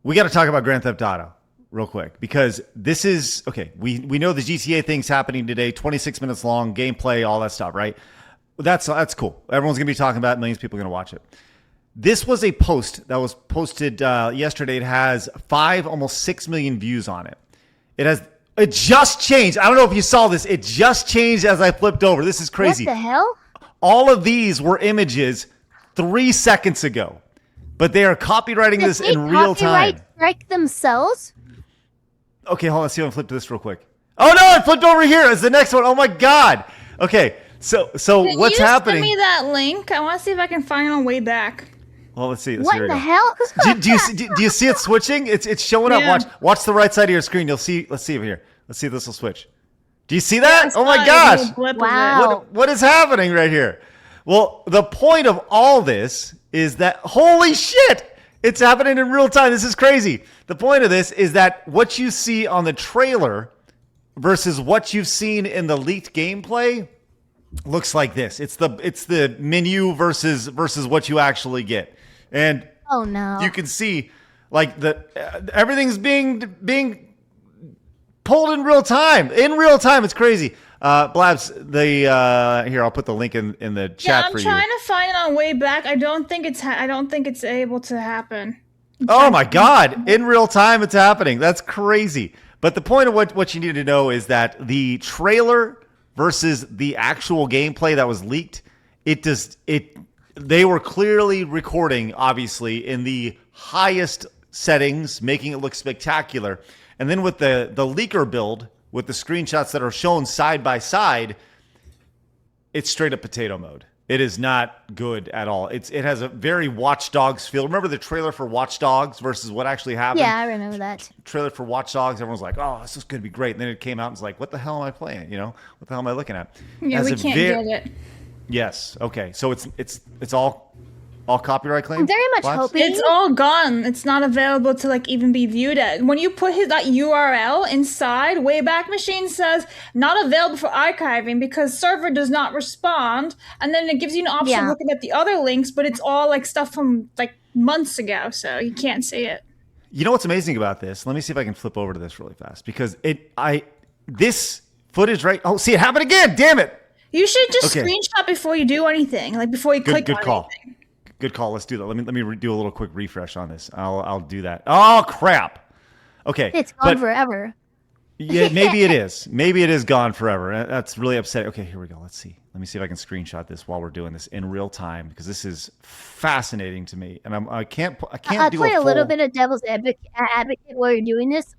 We got to talk about Grand Theft Auto real quick because this is okay. We know the GTA thing's happening today, 26 minutes long, gameplay, all that stuff, right? That's cool. Everyone's gonna be talking about it. Millions of people are gonna watch it. This was a post that was posted yesterday. It has almost 6 million views on it. It just changed. I don't know if you saw this. It just changed as I flipped over. This is crazy. What the hell? All of these were images 3 seconds ago, but they are copywriting this in real time. Strike themselves? Okay, hold on. Let's see if I can flip to this real quick. Oh no, it flipped over here. It's the next one. Oh my god. Okay, so what's happening? Send me that link. I want to see if I can find it on way back. Well, let's see. What the hell? Do you see it switching? It's showing up. Yeah. Watch the right side of your screen. You'll see. Let's see over here. Let's see if this will switch. Do you see that? Yeah, oh my gosh! Wow. What is happening right here? Well, the point of all this is that holy shit, it's happening in real time. This is crazy. The point of this is that what you see on the trailer versus what you've seen in the leaked gameplay looks like this. It's the menu versus what you actually get. And oh no, you can see like everything's being pulled in real time. In real time, it's crazy. Blabs, here I'll put the link in the chat for you. Yeah, I'm trying to find it on way back. I don't think it's able to happen. Oh my god! In real time, it's happening. That's crazy. But the point of what you need to know is that the trailer versus the actual gameplay that was leaked, they were clearly recording, obviously, in the highest settings, making it look spectacular. And then with the leaker build, with the screenshots that are shown side by side, it's straight up potato mode. It is not good at all. It has a very Watch Dogs feel. Remember the trailer for Watch Dogs versus what actually happened? Yeah, I remember that. Trailer for Watch Dogs, everyone's like, oh, this is going to be great. And then it came out and was like, what the hell am I playing? What the hell am I looking at? Yeah, we can't get it. Yes. Okay. So it's all copyright claims? I'm very much hoping. It's all gone. It's not available to even be viewed at. When you put that URL inside, Wayback Machine says not available for archiving because server does not respond. And then it gives you an option of looking at the other links, but it's all stuff from months ago, so you can't see it. You know what's amazing about this? Let me see if I can flip over to this really fast because this footage oh, see it happened again. Damn it. You should just screenshot before you do anything, before you click on anything. Good call. Let's do that. Let me do a little quick refresh on this. I'll do that. Oh crap. Okay. It's gone forever. Yeah, maybe it is. Maybe it is gone forever. That's really upsetting. Okay, here we go. Let's see. Let me see if I can screenshot this while we're doing this in real time because this is fascinating to me. And I can't I'll play a little bit of devil's advocate while you're doing this.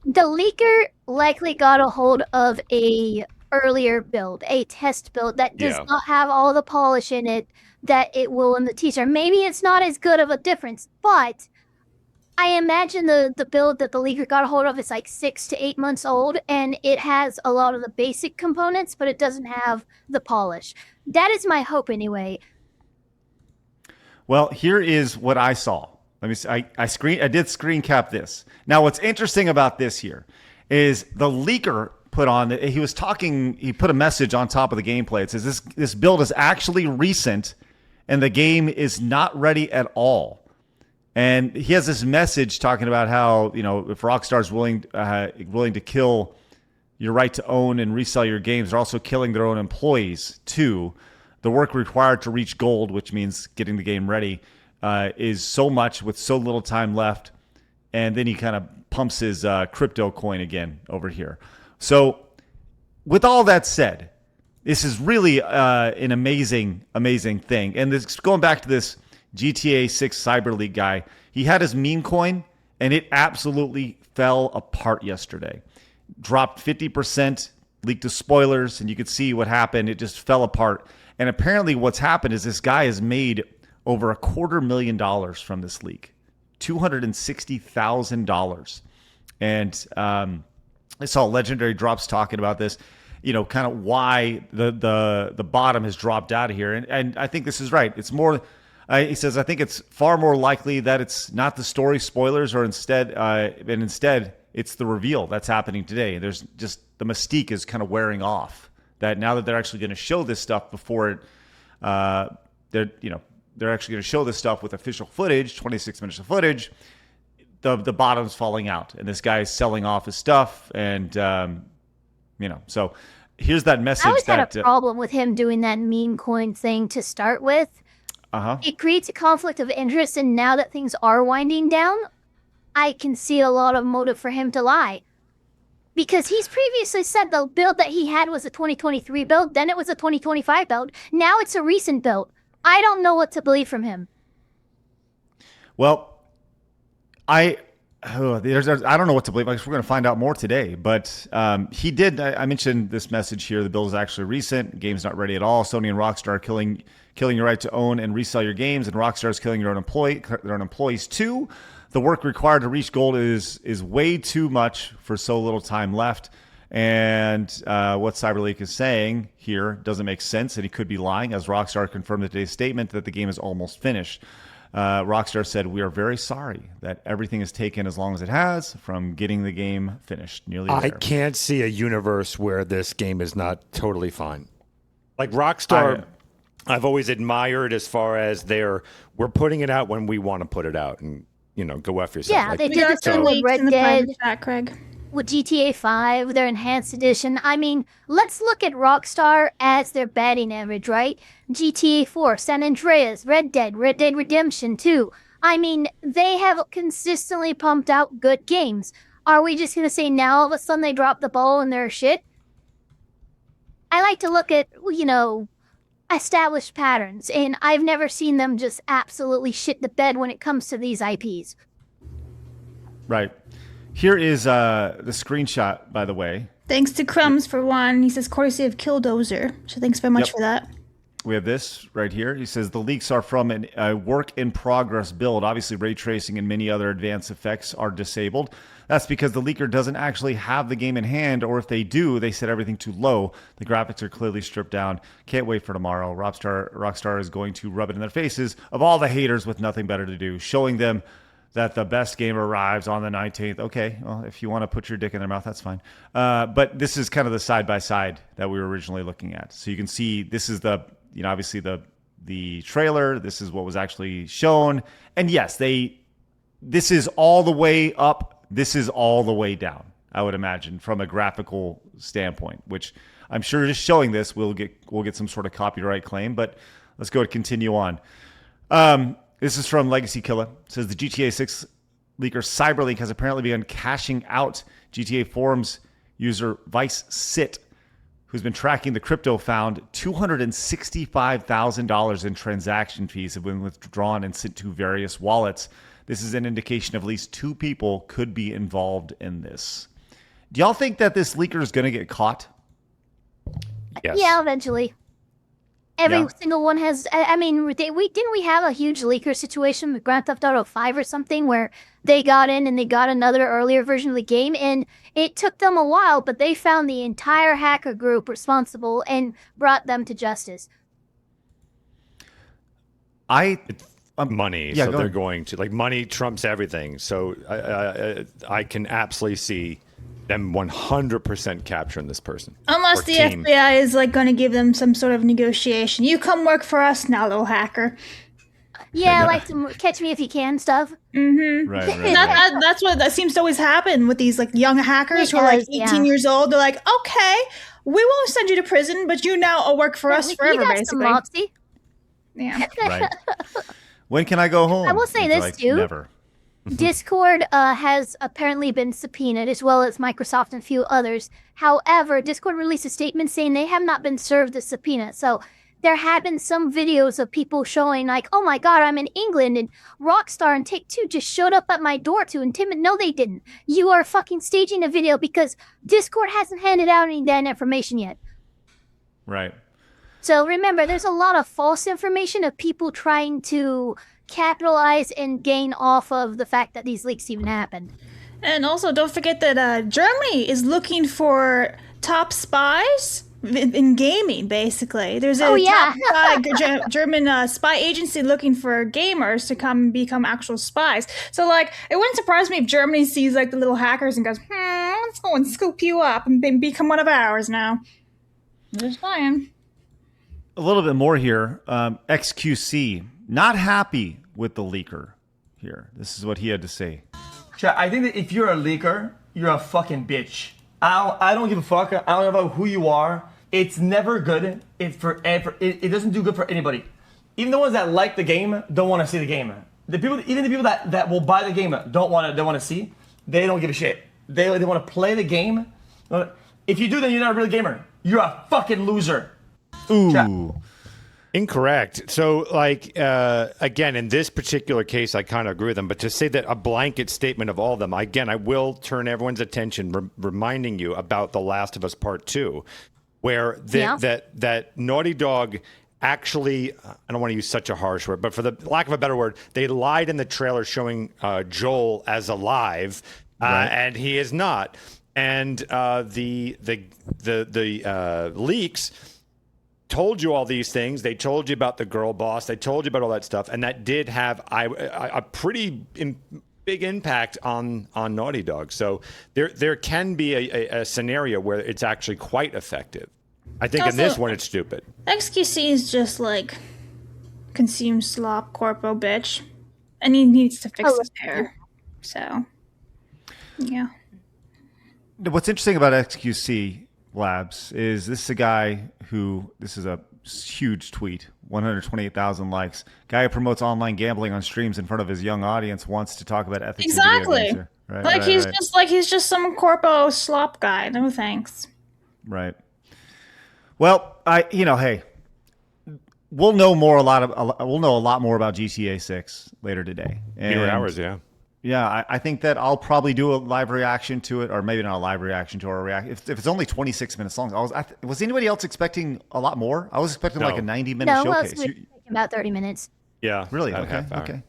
The leaker likely got a hold of a earlier build, a test build that does not have all the polish in it that it will in the teaser. Maybe it's not as good of a difference, but I imagine the build that the leaker got a hold of is 6 to 8 months old, and it has a lot of the basic components, but it doesn't have the polish. That is my hope anyway. Well, here is what I saw. Let me see. I did screen cap this. Now, what's interesting about this here is the leaker he put a message on top of the gameplay. It says this build is actually recent and the game is not ready at all. And he has this message talking about how, if Rockstar is willing to kill your right to own and resell your games, they're also killing their own employees too. The work required to reach gold, which means getting the game ready, is so much with so little time left. And then he kind of pumps his crypto coin again over here. So with all that said, this is really an amazing, amazing thing. And this, going back to this GTA 6 Cyber League guy, he had his meme coin, and it absolutely fell apart yesterday. Dropped 50%, leaked to spoilers, and you could see what happened. It just fell apart. And apparently what's happened is this guy has made over $250,000 from this leak. $260,000. And I saw Legendary Drops talking about this, kind of why the bottom has dropped out of here. And I think this is right. It's more, he says, I think it's far more likely that it's not the story spoilers or instead it's the reveal that's happening today. There's just the mystique is kind of wearing off that now that they're actually going to show this stuff before it, they're actually going to show this stuff with official footage, 26 minutes of footage. the bottom's falling out, and this guy's selling off his stuff, and so here's that message. I always had a problem with him doing that meme coin thing to start with. It creates a conflict of interest, and now that things are winding down, I can see a lot of motive for him to lie. Because he's previously said the build that he had was a 2023 build, then it was a 2025 build, now it's a recent build. I don't know what to believe from him. Well, I don't know what to believe. I guess we're going to find out more today. But he did. I mentioned this message here. The build is actually recent. The game's not ready at all. Sony and Rockstar are killing your right to own and resell your games, and Rockstar is killing their own employees too. The work required to reach gold is way too much for so little time left. And what CyberLeak is saying here doesn't make sense, and he could be lying, as Rockstar confirmed in today's statement that the game is almost finished. Rockstar said, "We are very sorry that everything has taken as long as it has from getting the game finished." Nearly I there. can't see a universe where this game is not totally fine. Like Rockstar, I've always admired as far as we're putting it out when we want to put it out, and go F yourself. Yeah, they did the same with Red Dead, chat, Craig. with GTA 5, their enhanced edition. I mean, let's look at Rockstar as their batting average, right? GTA 4, San Andreas, Red Dead Redemption 2. I mean, they have consistently pumped out good games. Are we just going to say now all of a sudden they drop the ball and they're shit? I like to look at, established patterns, and I've never seen them just absolutely shit the bed when it comes to these IPs. Right. Here is the screenshot, by the way. Thanks to Crumbs for one. He says, courtesy of Killdozer. So thanks very much for that. We have this right here. He says the leaks are from a work-in-progress build. Obviously, ray tracing and many other advanced effects are disabled. That's because the leaker doesn't actually have the game in hand, or if they do, they set everything too low. The graphics are clearly stripped down. Can't wait for tomorrow. Rockstar is going to rub it in their faces of all the haters with nothing better to do, showing them that the best game arrives on the 19th. Okay, well, if you want to put your dick in their mouth, that's fine. But this is kind of the side-by-side that we were originally looking at. So you can see this is obviously the trailer. This is what was actually shown. And yes, this is all the way up. This is all the way down, I would imagine, from a graphical standpoint, which I'm sure just showing this, we'll get some sort of copyright claim, but let's go to continue on. This is from Legacy Killer. It says the GTA 6 leaker CyberLeak has apparently begun cashing out. GTA forums user Vice Sit, who's been tracking the crypto, found $265,000 in transaction fees have been withdrawn and sent to various wallets. This is an indication of at least two people could be involved in this. Do y'all think that this leaker is going to get caught? Yes. Yeah, eventually. Every single one has. I mean, didn't we have a huge leaker situation with Grand Theft Auto 5 or something where they got in and they got another earlier version of the game, and it took them a while, but they found the entire hacker group responsible and brought them to justice. Money, so they're going to money trumps everything. So I can absolutely see them 100% capturing this person. Unless the FBI is going to give them some sort of negotiation. You come work for us now, little hacker. Yeah, like to catch me if you can stuff. Mm-hmm. Right. That's what that seems to always happen with these young hackers who are 18 years old. They're like, okay, we won't send you to prison, but you now work for us forever, basically. Mopsy. Yeah. Right. When can I go home? I will say this too. Never. Discord has apparently been subpoenaed, as well as Microsoft and a few others. However, Discord released a statement saying they have not been served the subpoena. So there have been some videos of people showing oh my God, I'm in England, and Rockstar and Take-Two just showed up at my door to intimidate. No, they didn't. You are fucking staging a video because Discord hasn't handed out any of that information yet. Right. So remember, there's a lot of false information of people trying to capitalize and gain off of the fact that these leaks even happened. And also, don't forget that Germany is looking for top spies in gaming, basically. There's a German spy agency looking for gamers to come become actual spies. So, it wouldn't surprise me if Germany sees, the little hackers and goes, let's go and scoop you up and become one of ours now. Just saying. A little bit more here. XQC, not happy with the leaker here. This is what he had to say. Chat, I think that if you're a leaker, you're a fucking bitch. I don't give a fuck. I don't know about who you are. It's never good. It doesn't do good for anybody. Even the ones that like the game don't want to see the game. Even the people that will buy the game don't want to see. They don't give a shit. They want to play the game. If you do, then you're not a real gamer. You're a fucking loser. Ooh. Chat. Incorrect. So, like, again, in this particular case, I kind of agree with them. But to say that a blanket statement of all of them, again, I will turn everyone's attention, reminding you about The Last of Us Part 2, where that Naughty Dog actually, I don't want to use such a harsh word, but for the lack of a better word, they lied in the trailer showing Joel as alive, and he is not. And the leaks told you all these things. They told you about the girl boss. They told you about all that stuff, and that did have a pretty big impact on Naughty Dog. So there can be a scenario where it's actually quite effective. I think also, in this one, it's stupid. XQC is just like consume slop corpo bitch, and he needs to fix his hair. So, yeah. What's interesting about XQC Labs is this is a guy who, this is a huge tweet, 128,000 likes. Guy who promotes online gambling on streams in front of his young audience wants to talk about ethics. Exactly. Right, he's just some corpo slop guy. No thanks. Right. Well, hey, we'll know a lot more about GTA 6 later today. Few hours, yeah. Yeah, I think that I'll probably do a live reaction to it, or maybe not a live reaction to it, or if it's only 26 minutes long. Was anybody else expecting a lot more? I was expecting like a 90-minute showcase. No, about 30 minutes. Yeah, really? Okay.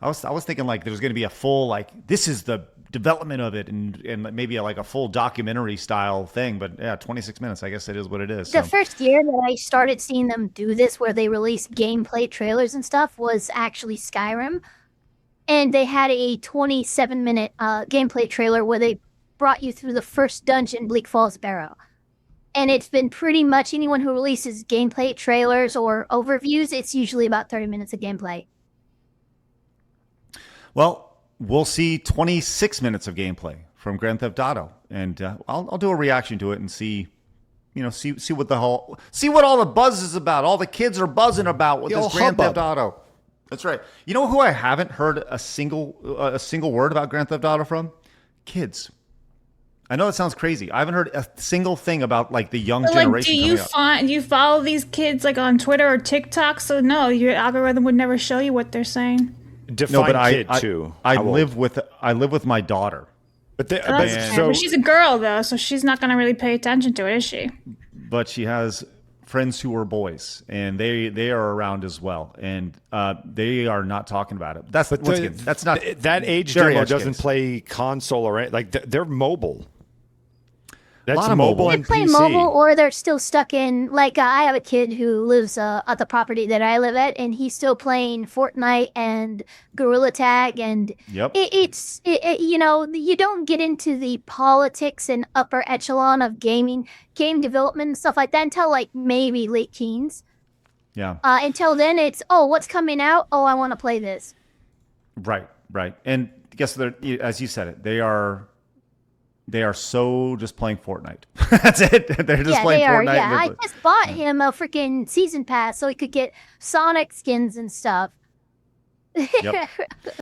I was thinking like there was going to be a full like this is the development of it and maybe a full documentary style thing, but yeah, 26 minutes. I guess it is what it is. The first year that I started seeing them do this, where they released gameplay trailers and stuff, was actually Skyrim. And they had a 27-minute gameplay trailer where they brought you through the first dungeon, Bleak Falls Barrow. And it's been pretty much anyone who releases gameplay trailers or overviews, it's usually about 30 minutes of gameplay. Well, we'll see 26 minutes of gameplay from Grand Theft Auto, and I'll do a reaction to it and see what all the buzz is about. All the kids are buzzing about with this Grand Theft Auto. That's right. You know who I haven't heard a single word about Grand Theft Auto from? Kids. I know that sounds crazy. I haven't heard a single thing about like the young generation. Do you follow these kids like on Twitter or TikTok? So no, your algorithm would never show you what they're saying. Define kid too. I live with my daughter. But she's a girl though, so she's not going to really pay attention to it, is she? But she has friends who are boys, and they are around as well, and they are not talking about it. That's not that age demo doesn't play console or like they're mobile. That's mobile and PC. They play mobile, or they're still stuck in, like, I have a kid who lives at the property that I live at, and he's still playing Fortnite and Gorilla Tag, and it's you don't get into the politics and upper echelon of game development and stuff like that until, like, maybe late teens. Yeah. Until then, it's, what's coming out? Oh, I want to play this. Right. And guess as you said it, they are so just playing Fortnite. That's it. They're just playing Fortnite. Yeah, I just bought him a freaking season pass so he could get Sonic skins and stuff. Yep.